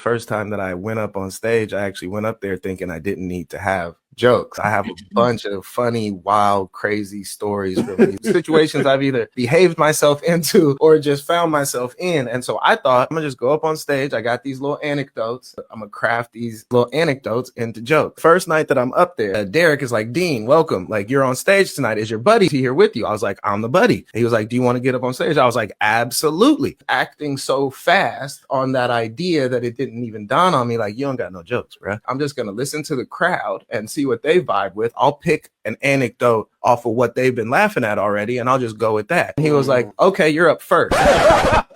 First time that I went up on stage, I actually went up there thinking I didn't need to have jokes. I have a bunch of funny, wild, crazy stories from these situations I've either behaved myself into or just found myself in. And so I thought, I'm gonna just go up on stage. I got these little anecdotes. I'm gonna craft these little anecdotes into jokes. First night that I'm up there, Derek is like, Dean, welcome. Like, you're on stage tonight. Is your buddy here with you? I was like, I'm the buddy. He was like, do you want to get up on stage? I was like, absolutely. Acting so fast on that idea that it didn't even dawn on me, like, you don't got no jokes, bro. I'm just gonna listen to the crowd and see what they vibe with. I'll pick an anecdote off of what they've been laughing at already, and I'll just go with that. And he was like, okay, you're up first.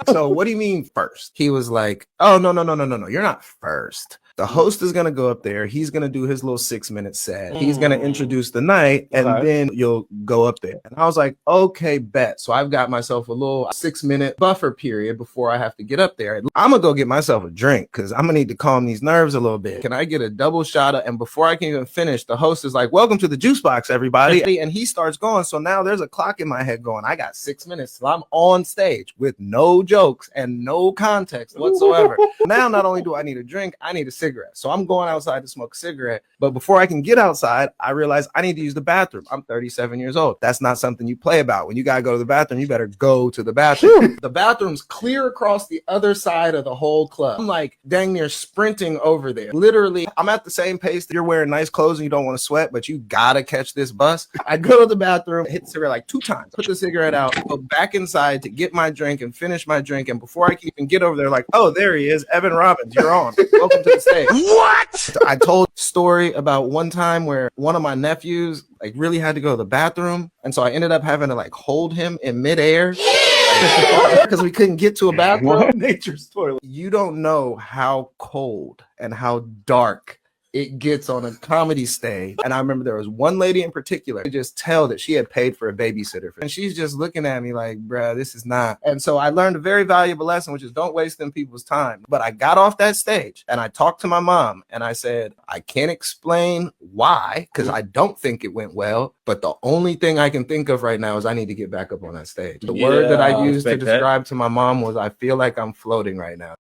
So what do you mean first? He was like, oh, no, you're not first. The host is going to go up there. He's going to do his little 6-minute set. He's going to introduce the night, and then you'll go up there. And I was like, okay, bet. So I've got myself a little 6-minute buffer period before I have to get up there. I'm going to go get myself a drink because I'm going to need to calm these nerves a little bit. Can I get a double shot of, and before I can even finish, the host is like, welcome to the juice box, everybody. And he starts going. So now there's a clock in my head going, I got 6 minutes till I'm on stage with no jokes and no context whatsoever. Now, not only do I need a drink, I need a cigarette. So I'm going outside to smoke a cigarette. But before I can get outside, I realize I need to use the bathroom. I'm 37 years old. That's not something you play about. When you got to go to the bathroom, you better go to the bathroom. The bathroom's clear across the other side of the whole club. I'm like dang near sprinting over there. Literally, I'm at the same pace that you're wearing nice clothes and you don't want to sweat, but you got to catch this bus. I go to the bathroom, hit the cigarette like 2 times, put the cigarette out, go back inside to get my drink and finish my drink. And before I can even get over there, like, oh, there he is. Evan Robbins, you're on. Welcome to the stage. What? I told a story about one time where one of my nephews like really had to go to the bathroom. And so I ended up having to like hold him in midair because we couldn't get to a bathroom. What? Nature's toilet. You don't know how cold and how dark it gets on a comedy stage. And I remember there was one lady in particular, you just tell that she had paid for a babysitter. And she's just looking at me like, bruh, this is not. And so I learned a very valuable lesson, which is don't waste them people's time. But I got off that stage and I talked to my mom and I said, I can't explain why, because I don't think it went well. But the only thing I can think of right now is I need to get back up on that stage. The word that I used to describe to my mom was, I feel like I'm floating right now.